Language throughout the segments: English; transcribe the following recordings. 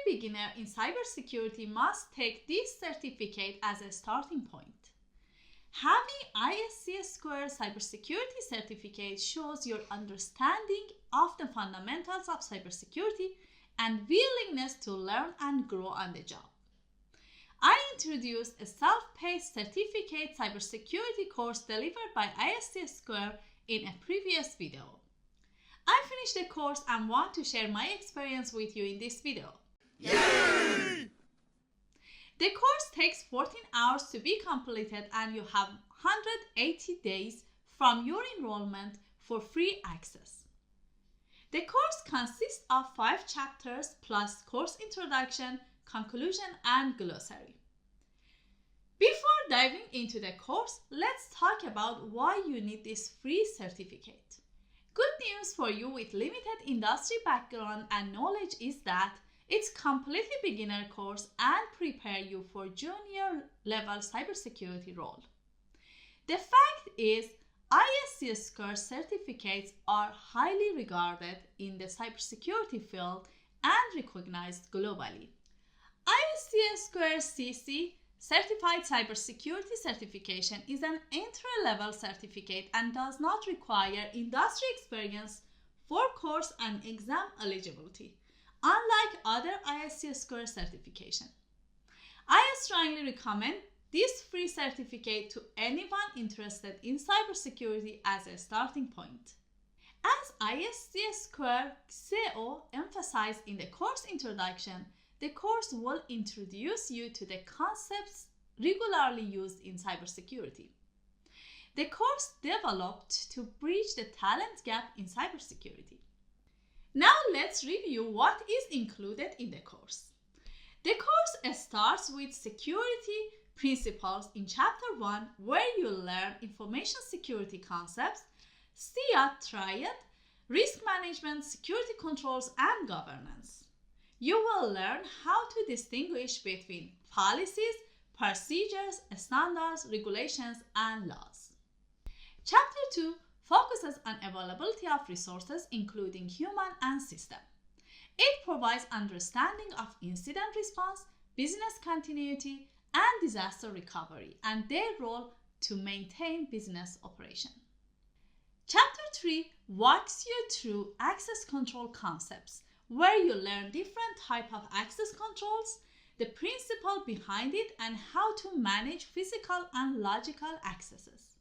beginner in cybersecurity must take this certificate as a starting point. Having ISC2 Cybersecurity certificate shows your understanding of the fundamentals of cybersecurity and willingness to learn and grow on the job. I introduced a self-paced certificate cybersecurity course delivered by ISC2 in a previous video. I finished the course and want to share my experience with you in this video. Yay! The course takes 14 hours to be completed and you have 180 days from your enrollment for free access. The course consists of 5 chapters plus course introduction, conclusion, and glossary. Before diving into the course, let's talk about why you need this free certificate. Good news for you with limited industry background and knowledge is that it's completely beginner course and prepare you for junior level cybersecurity role. The fact is, ISC2 certificates are highly regarded in the cybersecurity field and recognized globally. ISC2 CC Certified Cybersecurity Certification is an entry-level certificate and does not require industry experience for course and exam eligibility, unlike other ISC2 certification. I strongly recommend this free certificate to anyone interested in cybersecurity as a starting point. As ISC2 CO emphasized in the course introduction, the course will introduce you to the concepts regularly used in cybersecurity. The course developed to bridge the talent gap in cybersecurity. Now let's review what is included in the course. The course starts with security principles in Chapter 1, where you learn information security concepts, SIAT triad, risk management, security controls, and governance. You will learn how to distinguish between policies, procedures, standards, regulations, and laws. Chapter 2 focuses on availability of resources, including human and system. It provides understanding of incident response, business continuity, and disaster recovery, and their role to maintain business operation. Chapter 3 walks you through access control concepts, where you learn different types of access controls, the principle behind it, and how to manage physical and logical accesses.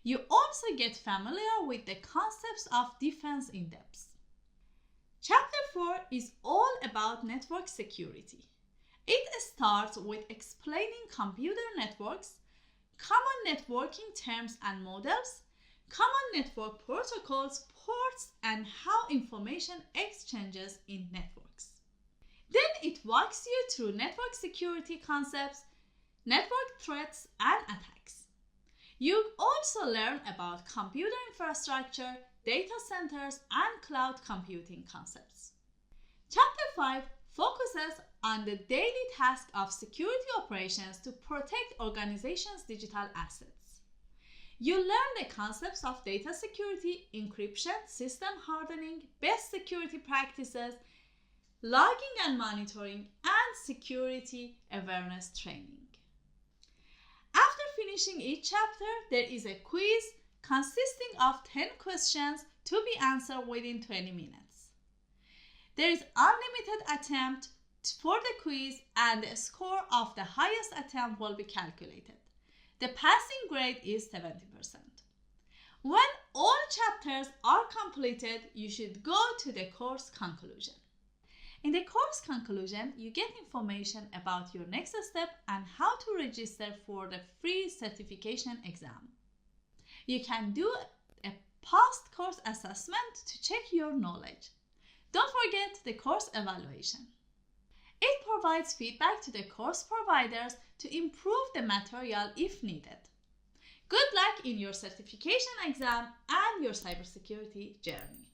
You also get familiar with the concepts of defense in depth. Chapter 4 is all about network security. It starts with explaining computer networks, common networking terms and models, common network protocols, ports, and how information exchanges in networks. Then it walks you through network security concepts, network threats, and attacks. You also learn about computer infrastructure, data centers, and cloud computing concepts. Chapter 5 focuses on the daily task of security operations to protect organizations' digital assets. You learn the concepts of data security, encryption, system hardening, best security practices, logging and monitoring, and security awareness training. After finishing each chapter, there is a quiz consisting of 10 questions to be answered within 20 minutes. There is unlimited attempt for the quiz, and the score of the highest attempt will be calculated. The passing grade is 70%. When all chapters are completed, you should go to the course conclusion. In the course conclusion, you get information about your next step and how to register for the free certification exam. You can do a post-course assessment to check your knowledge. Don't forget the course evaluation. It provides feedback to the course providers to improve the material if needed. Good luck in your certification exam and your cybersecurity journey.